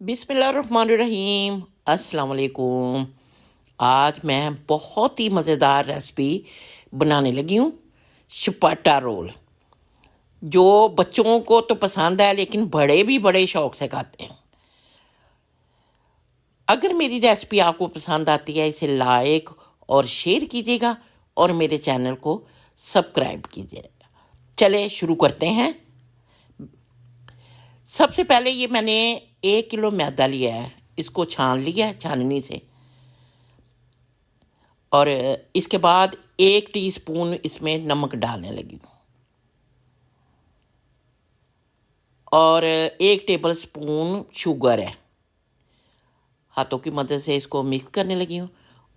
बिस्मिल्लाहिर्रहमानिर्रहीम। अस्सलाम वालेकुम। आज मैं बहुत ही मज़ेदार रेसिपी बनाने लगी हूँ, चपाटा रोल। जो बच्चों को तो पसंद है लेकिन बड़े भी बड़े शौक से खाते हैं। अगर मेरी रेसिपी आपको पसंद आती है, इसे लाइक और शेयर कीजिएगा और मेरे चैनल को सब्सक्राइब कीजिएगा। चले शुरू करते हैं। सबसे पहले ये मैंने 1 किलो मैदा लिया है, इसको छान लिया है छाननी से। और इसके बाद 1 टीस्पून इसमें नमक डालने लगी हूँ और 1 टेबल स्पून शुगर है। हाथों की मदद से इसको मिक्स करने लगी हूँ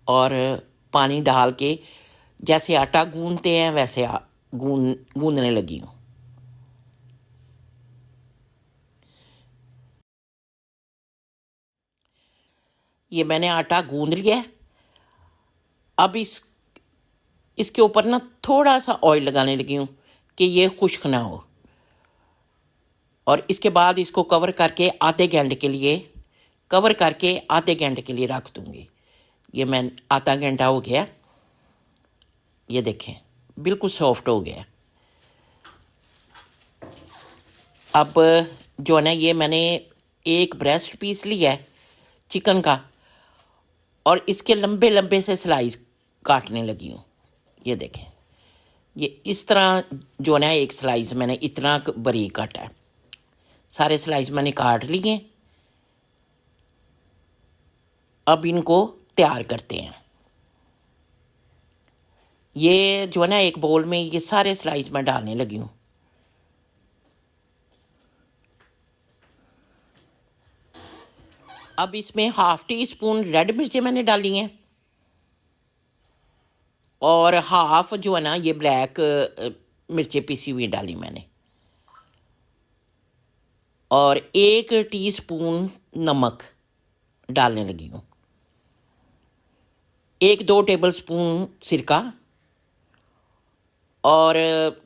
और पानी डाल के जैसे आटा गूंदते हैं वैसे गूंदने लगी हूँ। ये मैंने आटा गूंद लिया है। अब इसके ऊपर ना थोड़ा सा ऑयल लगाने लगी हूँ कि ये खुश्क ना हो। और इसके बाद इसको कवर करके आधे घंटे के लिए रख दूँगी। ये मैं आधा घंटा हो गया, ये देखें बिल्कुल सॉफ्ट हो गया। अब जो है ना, ये मैंने एक ब्रेस्ट पीस लिया है चिकन का और इसके लंबे लंबे से स्लाइस काटने लगी हूँ। ये देखें, ये इस तरह जो है ना, एक स्लाइस मैंने इतना बारीक काटा है। सारे स्लाइस मैंने काट लिए। अब इनको तैयार करते हैं। ये जो है ना, एक बोल में ये सारे स्लाइस मैं डालने लगी हूँ। अब इसमें 1/2 टीस्पून रेड मिर्चें मैंने डाली हैं और हाफ जो है ना, ये ब्लैक मिर्चें पिसी हुई डाली मैंने। और 1 टीस्पून नमक डालने लगी हूँ। 1-2 टेबल स्पून सिरका और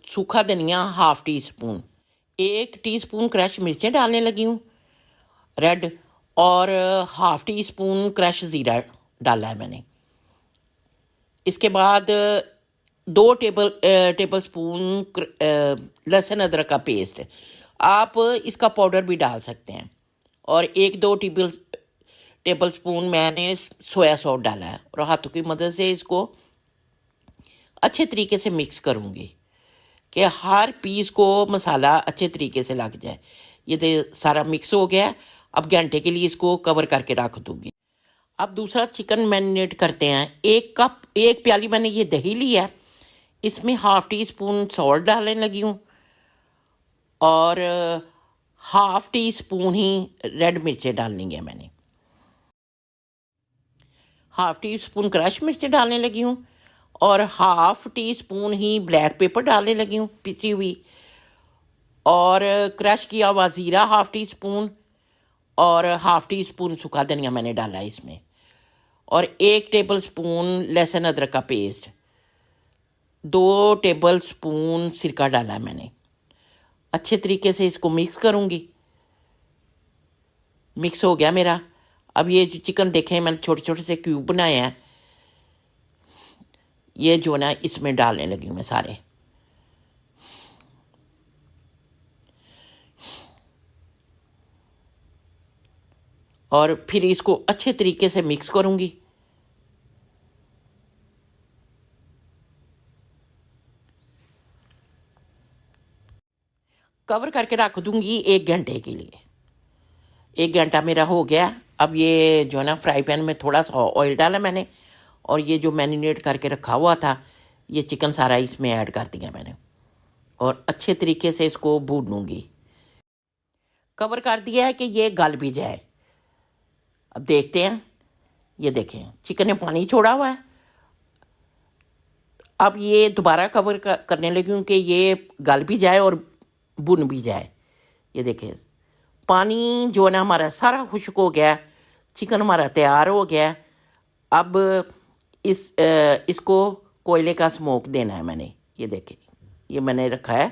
सूखा धनिया 1/2 टीस्पून। 1 टीस्पून क्रश मिर्चें डालने लगी हूँ रेड और 1/2 टीस्पून क्रश ज़ीरा डाला है मैंने। इसके बाद 2 टेबल स्पून लहसुन अदरक का पेस्ट, आप इसका पाउडर भी डाल सकते हैं। और 1-2 टेबल स्पून मैंने सोया सॉस डाला है और हाथों की मदद से इसको अच्छे तरीके से मिक्स करूँगी कि हर पीस को मसाला अच्छे तरीके से लग जाए। ये सारा मिक्स हो गया। अब घंटे के लिए इसको कवर करके रख दूँगी। अब दूसरा चिकन मैरिनेट करते हैं। 1 प्याली मैंने ये दही लिया है, इसमें 1/2 टीस्पून सॉल्ट डालने लगी हूँ और 1/2 टीस्पून ही रेड मिर्चें डालनी है मैंने। 1/2 टीस्पून क्रश मिर्चें डालने लगी हूँ और 1/2 टीस्पून ही ब्लैक पेपर डालने लगी हूँ पिसी हुई। और क्रश किया हुआ ज़ीरा 1/2 टीस्पून और 1/2 टीस्पून सूखा धनिया मैंने डाला है इसमें। और 1 टेबल स्पून लहसुन अदरक का पेस्ट, 2 टेबल स्पून सिरका डाला है मैंने। अच्छे तरीके से इसको मिक्स करूँगी। मिक्स हो गया मेरा। अब ये जो चिकन देखें मैंने छोटे छोटे से क्यूब बनाए हैं, ये जो ना इसमें डालने लगी हूँ मैं सारे। और फिर इसको अच्छे तरीके से मिक्स करूँगी। कवर करके रख दूँगी 1 घंटे के लिए। 1 घंटा मेरा हो गया। अब ये जो है ना, फ्राई पैन में थोड़ा सा ऑयल डाला मैंने और ये जो मैरिनेट करके रखा हुआ था ये चिकन सारा इसमें ऐड कर दिया मैंने और अच्छे तरीके से इसको भूनूंगी। कवर कर दिया है कि ये गल भी जाए। अब देखते हैं। ये देखें चिकन ने पानी छोड़ा हुआ है। अब ये दोबारा कवर करने लगी हूँ कि ये गल भी जाए और भुन भी जाए। ये देखें पानी जो है ना हमारा सारा खुश्क हो गया, चिकन हमारा तैयार हो गया। अब इसको कोयले का स्मोक देना है मैंने। ये देखें, ये मैंने रखा है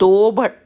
2